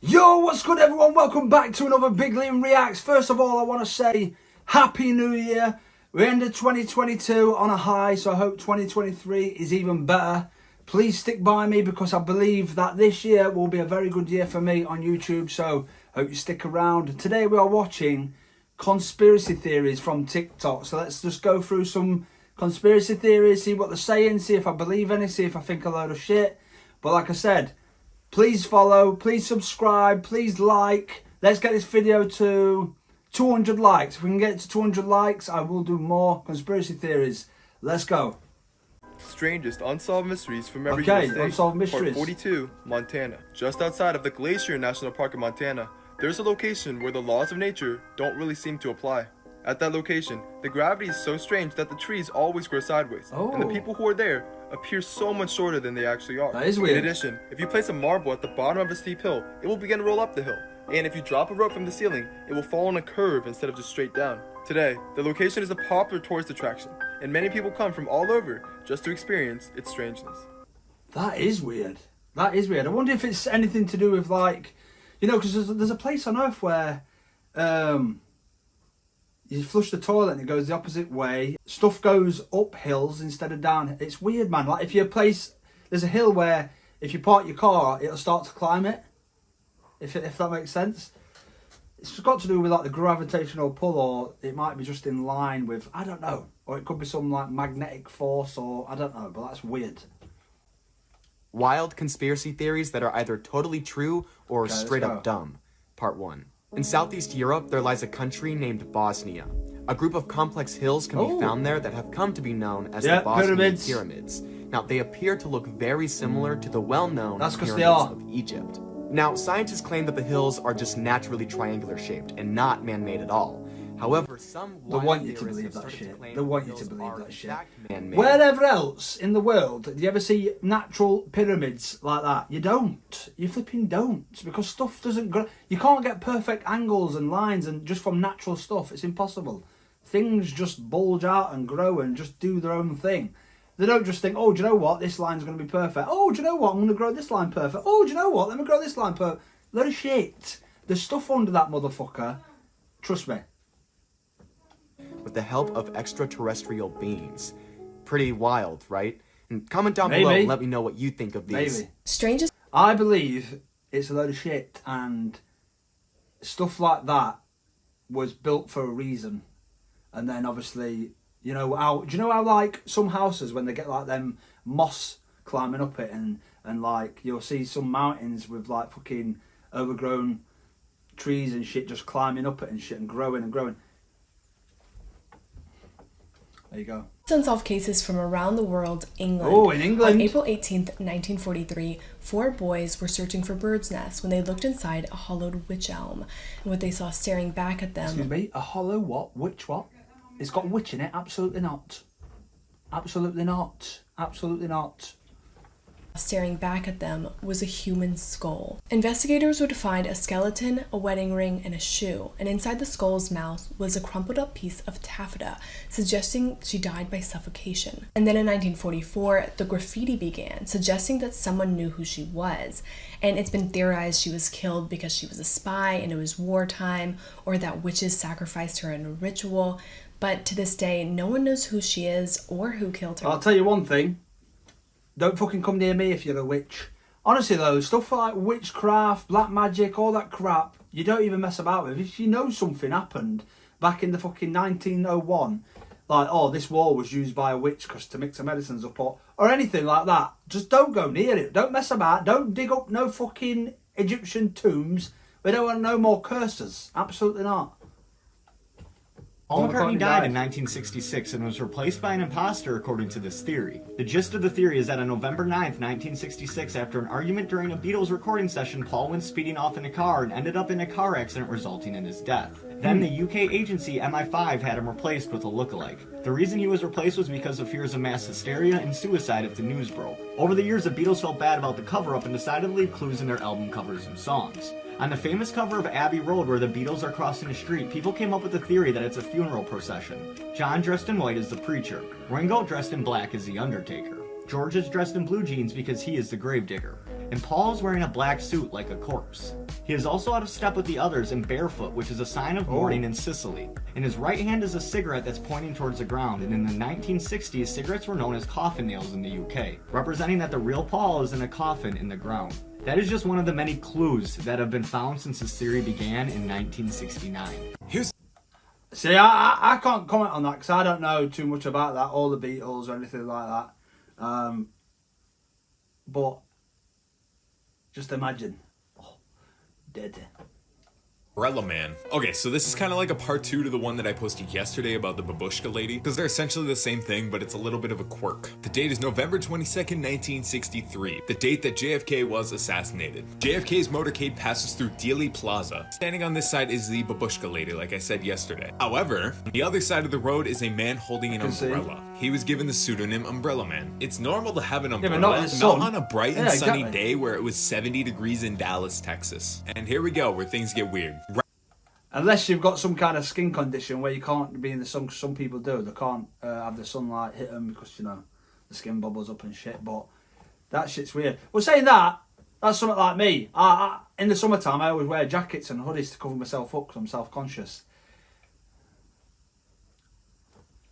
Yo, what's good everyone? Welcome back to another Big Liam Reacts. First of all, I want to say Happy New Year. We ended 2022 on a high, so I hope 2023 is even better. Please stick by me because I believe that this year will be a very good year for me on YouTube, so I hope you stick around. Today we are watching conspiracy theories from TikTok, so let's just go through some conspiracy theories, see what they're saying, see if I believe any, see if I think a load of shit. But like I said, please follow, please subscribe, please like. Let's get this video to 200 likes. If we can get it to 200 likes, I will do more conspiracy theories. Let's go. Strangest unsolved mysteries from every Okay, state. unsolved mysteries. Part 42, Montana. Just outside of the Glacier National Park in Montana, there's a location where the laws of nature don't really seem to apply. At that location, the gravity is so strange that the trees always grow sideways, and the people who are there appear so much shorter than they actually are. That is weird. In addition, if you place a marble at the bottom of a steep hill, it will begin to roll up the hill. And if you drop a rope from the ceiling, it will fall on a curve instead of just straight down. Today, the location is a popular tourist attraction, and many people come from all over just to experience its strangeness. That is weird. That is weird. I wonder if it's anything to do with, like, you know, because there's a place on Earth where you flush the toilet and it goes the opposite way. Stuff goes up hills instead of down. It's weird, man. Like, if you place, there's a hill where if you park your car, it'll start to climb it. If that makes sense. It's got to do with like the gravitational pull, or it might be just in line with, I don't know. Or it could be some like magnetic force, or I don't know, but that's weird. Wild conspiracy theories that are either totally true or straight up dumb. Part 1. In Southeast Europe, there lies a country named Bosnia. A group of complex hills can be found there that have come to be known as the Bosnian Pyramids. Now, they appear to look very similar to the well-known pyramids of Egypt. Now, scientists claim that the hills are just naturally triangular shaped and not man-made at all. However, some want you to believe that shit. They want you to believe that shit. Wherever else in the world do you ever see natural pyramids like that? You don't. You flipping don't, because stuff doesn't grow. You can't get perfect angles and lines and just from natural stuff. It's impossible. Things just bulge out and grow and just do their own thing. They don't just think, oh, do you know what? This line's going to be perfect. Oh, do you know what? I'm going to grow this line perfect. Oh, do you know what? Let me grow this line perfect. Load of shit. There's stuff under that motherfucker. Trust me. With the help of extraterrestrial beings. Pretty wild, right? And comment down below and let me know what you think of these. Strangest. I believe it's a load of shit, and stuff like that was built for a reason. And then obviously, you know how, do you know how like some houses, when they get like them moss climbing up it, and like you'll see some mountains with like fucking overgrown trees and shit just climbing up it and shit and growing and growing. There you go. Unsolved cases from around the world. England. Oh, in England. On April 18th, 1943, 4 boys were searching for birds' nests when they looked inside a hollowed wych elm. And what they saw staring back at them... Excuse me? A hollow what? Witch what? It's got witch in it? Absolutely not. Absolutely not. Absolutely not. Staring back at them was a human skull. Investigators would find a skeleton, a wedding ring, and a shoe, and inside the skull's mouth was a crumpled up piece of taffeta, suggesting she died by suffocation. And then in 1944, the graffiti began, suggesting that someone knew who she was. And it's been theorized she was killed because she was a spy and it was wartime, or that witches sacrificed her in a ritual. But to this day, no one knows who she is or who killed her. I'll tell you one thing. Don't fucking come near me if you're a witch. Honestly though, stuff like witchcraft, black magic, all that crap, you don't even mess about with. If you know something happened back in the fucking 1901, like, oh, this wall was used by a witch because to mix the medicines up, or anything like that, just don't go near it. Don't mess about. Don't dig up no fucking Egyptian tombs. We don't want no more curses. Absolutely not. Paul McCartney died in 1966 and was replaced by an imposter, according to this theory. The gist of the theory is that on November 9th, 1966, after an argument during a Beatles recording session, Paul went speeding off in a car and ended up in a car accident resulting in his death. Then the UK agency MI5 had him replaced with a lookalike. The reason he was replaced was because of fears of mass hysteria and suicide if the news broke. Over the years, the Beatles felt bad about the cover-up and decided to leave clues in their album covers and songs. On the famous cover of Abbey Road where the Beatles are crossing a street, people came up with the theory that it's a funeral procession. John dressed in white is the preacher. Ringo dressed in black is the undertaker. George is dressed in blue jeans because he is the gravedigger. And Paul is wearing a black suit like a corpse. He is also out of step with the others and barefoot, which is a sign of mourning in Sicily. In his right hand is a cigarette that's pointing towards the ground, and in the 1960s, cigarettes were known as coffin nails in the UK, representing that the real Paul is in a coffin in the ground. That is just one of the many clues that have been found since this theory began in 1969. See, I can't comment on that because I don't know too much about that, all the Beatles or anything like that. But just imagine, dead. Umbrella Man. Okay, so this is kind of like a part 2 to the one that I posted yesterday about the babushka lady, because they're essentially the same thing, but it's a little bit of a quirk. The date is November 22nd, 1963, the date that JFK was assassinated. JFK's motorcade passes through Dealey Plaza. Standing on this side is the babushka lady, like I said yesterday. However, on the other side of the road is a man holding an umbrella. He was given the pseudonym Umbrella Man. It's normal to have an umbrella, not on a bright and sunny day where it was 70 degrees in Dallas, Texas. And here we go, where things get weird. Unless you've got some kind of skin condition where you can't be in the sun, some people do. They can't have the sunlight hit them because, you know, the skin bubbles up and shit. But that shit's weird. Well, saying that, that's something like me. In the summertime, I always wear jackets and hoodies to cover myself up because I'm self-conscious.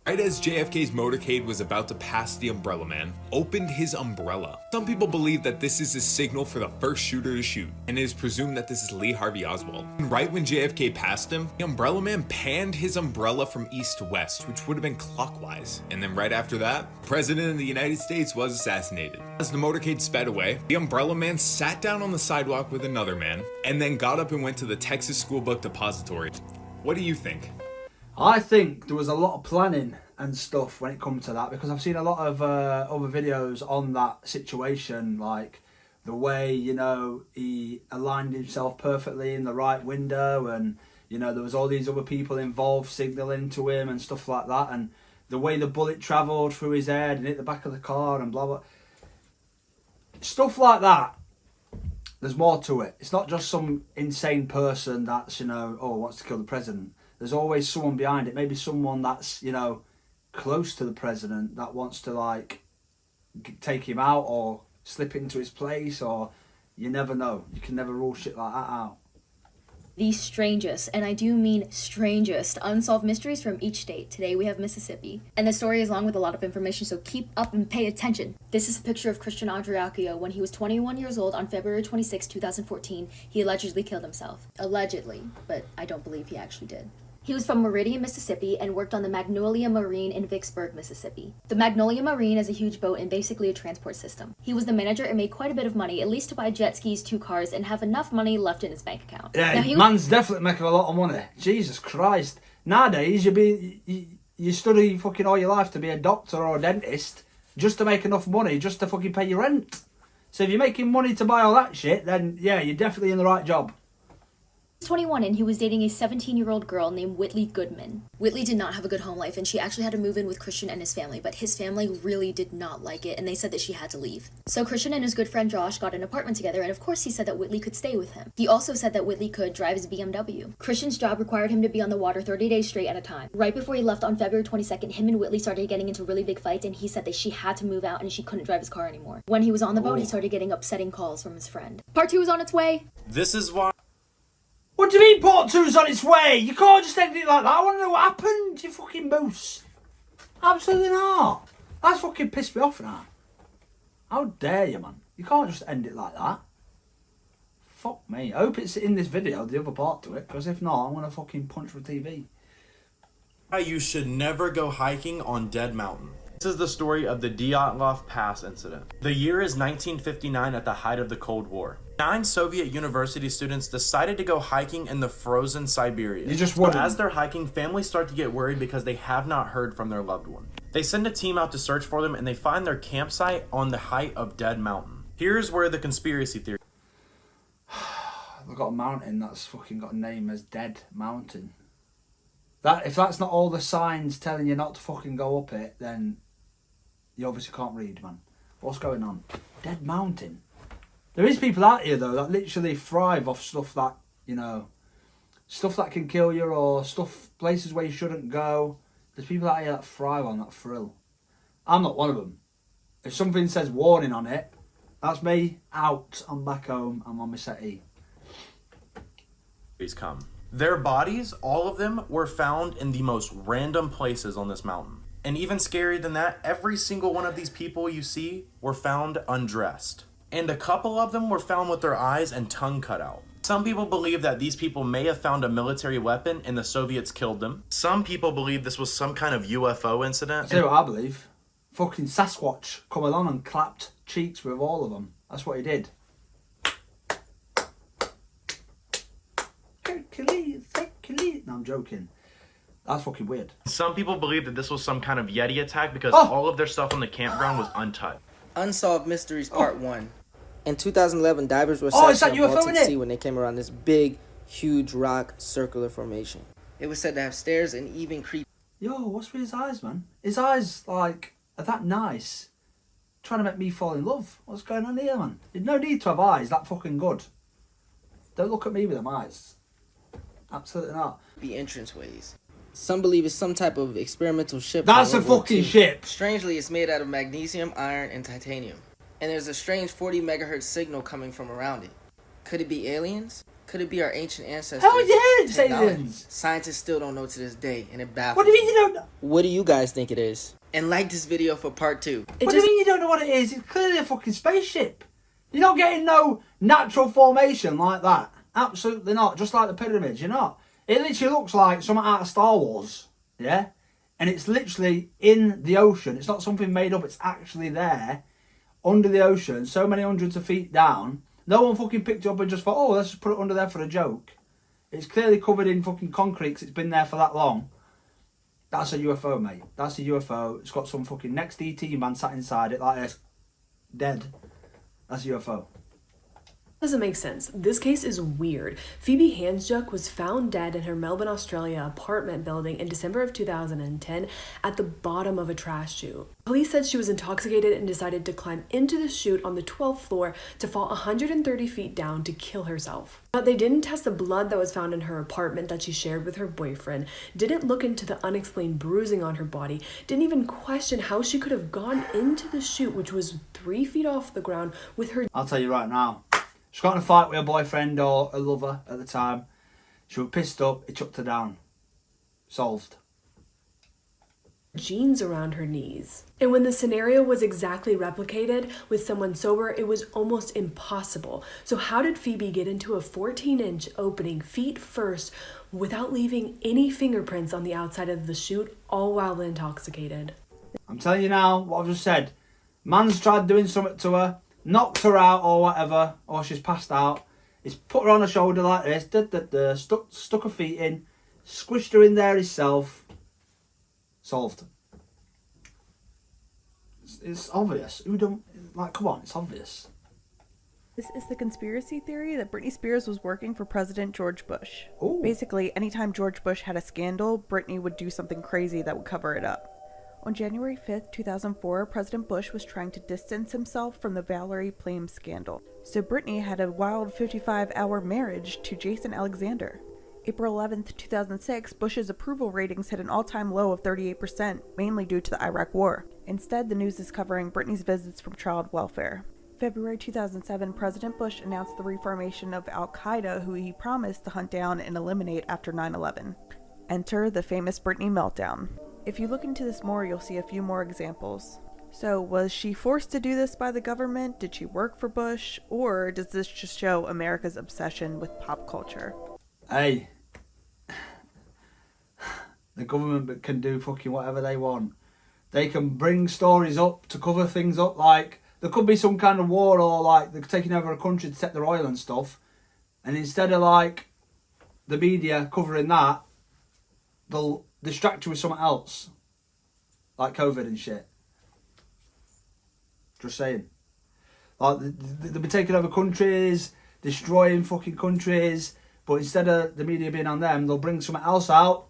Right as JFK's motorcade was about to pass the Umbrella Man, opened his umbrella. Some people believe that this is a signal for the first shooter to shoot, and it is presumed that this is Lee Harvey Oswald. And right when JFK passed him, the Umbrella Man panned his umbrella from east to west, which would have been clockwise. And then right after that, the President of the United States was assassinated. As the motorcade sped away, the Umbrella Man sat down on the sidewalk with another man, and then got up and went to the Texas School Book Depository. What do you think? I think there was a lot of planning and stuff when it comes to that, because I've seen a lot of other videos on that situation, like the way, you know, he aligned himself perfectly in the right window, and, you know, there was all these other people involved signalling to him and stuff like that, and the way the bullet travelled through his head and hit the back of the car and blah blah. Stuff like that. There's more to it. It's not just some insane person that's, you know, wants to kill the president. There's always someone behind it. Maybe someone that's, you know, close to the president that wants to, like, take him out or slip into his place, or you never know. You can never rule shit like that out. The strangest, and I do mean strangest, unsolved mysteries from each state. Today we have Mississippi. And the story is long with a lot of information, so keep up and pay attention. This is a picture of Christian Andreacchio when he was 21 years old on February 26, 2014. He allegedly killed himself. Allegedly, but I don't believe he actually did. He was from Meridian, Mississippi, and worked on the Magnolia Marine in Vicksburg, Mississippi. The Magnolia Marine is a huge boat and basically a transport system. He was the manager and made quite a bit of money, at least to buy jet skis, 2 cars, and have enough money left in his bank account. Yeah, man's definitely making a lot of money. Jesus Christ. Nowadays, you study fucking all your life to be a doctor or a dentist just to make enough money, just to fucking pay your rent. So if you're making money to buy all that shit, then yeah, you're definitely in the right job. 21 and he was dating a 17-year-old girl named Whitley Goodman. Whitley did not have a good home life and she actually had to move in with Christian and his family, but his family really did not like it and they said that she had to leave. So Christian and his good friend Josh got an apartment together, and of course he said that Whitley could stay with him. He also said that Whitley could drive his BMW. Christian's job required him to be on the water 30 days straight at a time. Right before he left on February 22nd, him and Whitley started getting into really big fights, and he said that she had to move out and she couldn't drive his car anymore. When he was on the boat, he started getting upsetting calls from his friend. Part 2 is on its way. This is why. What do you mean part 2's on its way? You can't just end it like that. I want to know what happened, you fucking moose. Absolutely not. That's fucking pissed me off now. How dare you, man? You can't just end it like that. Fuck me. I hope it's in this video, the other part to it, because if not, I'm going to fucking punch for TV. You should never go hiking on Dead Mountain. This is the story of the Dyatlov Pass incident. The year is 1959, at the height of the Cold War. 9 Soviet university students decided to go hiking in the frozen Siberia. But as they're hiking, families start to get worried because they have not heard from their loved one. They send a team out to search for them, and they find their campsite on the height of Dead Mountain. Here's where the conspiracy theory... They've got a mountain that's fucking got a name as Dead Mountain. If that's not all the signs telling you not to fucking go up it, then you obviously can't read, man. What's going on? Dead Mountain. There is people out here, though, that literally thrive off stuff that, you know, stuff that can kill you, or places where you shouldn't go. There's people out here that thrive on that thrill. I'm not one of them. If something says warning on it, that's me out. I'm back home. I'm on my settee. come. Their bodies, all of them, were found in the most random places on this mountain. And even scarier than that, every single one of these people you see were found undressed. And a couple of them were found with their eyes and tongue cut out. Some people believe that these people may have found a military weapon and the Soviets killed them. Some people believe this was some kind of UFO incident. I tell you what I believe. Fucking Sasquatch come along and clapped cheeks with all of them. That's what he did. Hercules. No, I'm joking. That's fucking weird. Some people believe that this was some kind of Yeti attack because Oh! all of their stuff on the campground was untouched. Unsolved Mysteries Part 1. In 2011, divers were Oh, it's sighted that on UFO, Baltic innit? Sea when they came around this big, huge rock circular formation. It was said to have stairs and even creep. Yo, what's with his eyes, man? His eyes, like, are that nice. Trying to make me fall in love. What's going on here, man? There's no need to have eyes that fucking good. Don't look at me with them eyes. Absolutely not. Be entranceways. Some believe it's some type of experimental ship. That's from a World War fucking II. ship. Strangely, it's made out of magnesium, iron, and titanium. And there's a strange 40 megahertz signal coming from around it. Could it be aliens? Could it be our ancient ancestors? Hell yeah, it's Technology? aliens. Scientists still don't know to this day, and it baffles What do you mean you don't know? What do you guys think it is? And like this video for part 2. What do you mean you don't know what it is? It's clearly a fucking spaceship. You're not getting no natural formation like that. Absolutely not. Just like the pyramids, you're not. It literally looks like something out of Star Wars. Yeah? And it's literally in the ocean. It's not something made up. It's actually there. Under the ocean. So many hundreds of feet down. No one fucking picked it up and just thought, oh, let's just put it under there for a joke. It's clearly covered in fucking concrete because it's been there for that long. That's a UFO, mate. That's a UFO. It's got some fucking next ET man sat inside it like this. Dead. That's a UFO. Doesn't make sense. This case is weird. Phoebe Hansjuk was found dead in her Melbourne, Australia apartment building in December of 2010 at the bottom of a trash chute. Police said she was intoxicated and decided to climb into the chute on the 12th floor to fall 130 feet down to kill herself. But they didn't test the blood that was found in her apartment that she shared with her boyfriend, didn't look into the unexplained bruising on her body, didn't even question how she could have gone into the chute, which was 3 feet off the ground, with her I'll tell you right now. She got in a fight with her boyfriend or a lover at the time. She was pissed up. He chucked her down. Solved. jeans around her knees. And when the scenario was exactly replicated with someone sober, it was almost impossible. So how did Phoebe get into a 14-inch opening feet first without leaving any fingerprints on the outside of the chute, all while intoxicated? I'm telling you now what I've just said. Man's tried doing something to her, knocked her out or whatever, or she's passed out. He's put her on her shoulder like this, stuck her feet in, squished her in there himself. Solved. It's obvious. Who don't, like, come on, it's obvious. This is the conspiracy theory that Britney Spears was working for President George Bush. Ooh. Basically, anytime George Bush had a scandal, Britney would do something crazy that would cover it up. On January 5th, 2004, President Bush was trying to distance himself from the Valerie Plame scandal. So Britney had a wild 55-hour marriage to Jason Alexander. April 11th, 2006, Bush's approval ratings hit an all-time low of 38%, mainly due to the Iraq War. Instead, the news is covering Britney's visits from child welfare. February 2007, President Bush announced the reformation of Al-Qaeda, who he promised to hunt down and eliminate after 9/11. Enter the famous Britney meltdown. If you look into this more, you'll see a few more examples. So, was she forced to do this by the government? Did she work for Bush? Or does this just show America's obsession with pop culture? Hey, the government can do fucking whatever they want. They can bring stories up to cover things up, like there could be some kind of war or like they're taking over a country to take their oil and stuff, and instead of like the media covering that, they'll distract you with something else, like COVID and shit. Just saying. Like they'll be taking over countries, destroying fucking countries, but instead of the media being on them, they'll bring something else out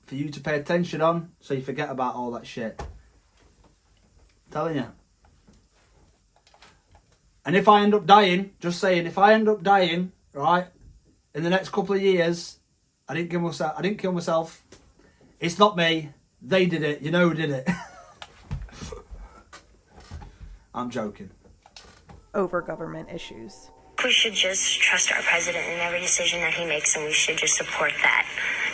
for you to pay attention on, so you forget about all that shit. I'm telling you. And if I end up dying, just saying, if I end up dying, right, in the next couple of years, I didn't kill myself. It's not me. They did it. You know who did it. I'm joking. Over government issues. We should just trust our president in every decision that he makes, and we should just support that,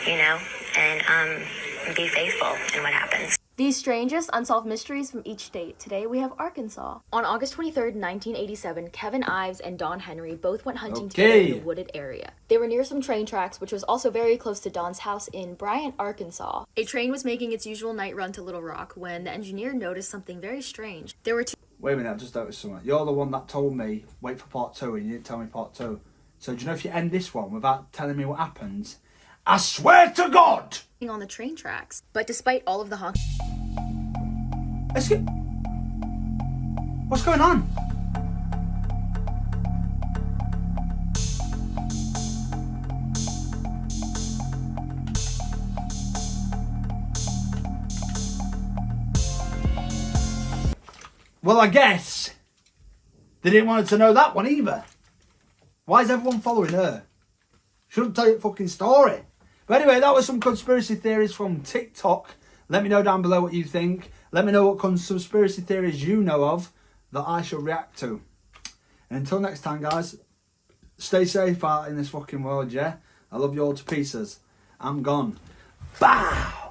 you know, and be faithful in what happens. These strangest unsolved mysteries from each state. Today we have Arkansas. On August 23rd, 1987, Kevin Ives and Don Henry both went hunting together in a wooded area. They were near some train tracks, which was also very close to Don's house in Bryant, Arkansas. A train was making its usual night run to Little Rock when the engineer noticed something very strange. There were two... Wait a minute, I just noticed something. You're the one that told me, wait for part 2, and you didn't tell me part 2. So do you know if you end this one without telling me what happens, I swear to God! on the train tracks. But despite all of the honk... What's going on? Well, I guess they didn't want her to know that one either. Why is everyone following her? Shouldn't tell you a fucking story. But anyway, that was some conspiracy theories from TikTok. Let me know down below what you think. Let me know what conspiracy theories you know of that I shall react to. And until next time, guys, stay safe out in this fucking world, yeah? I love you all to pieces. I'm gone. Bow!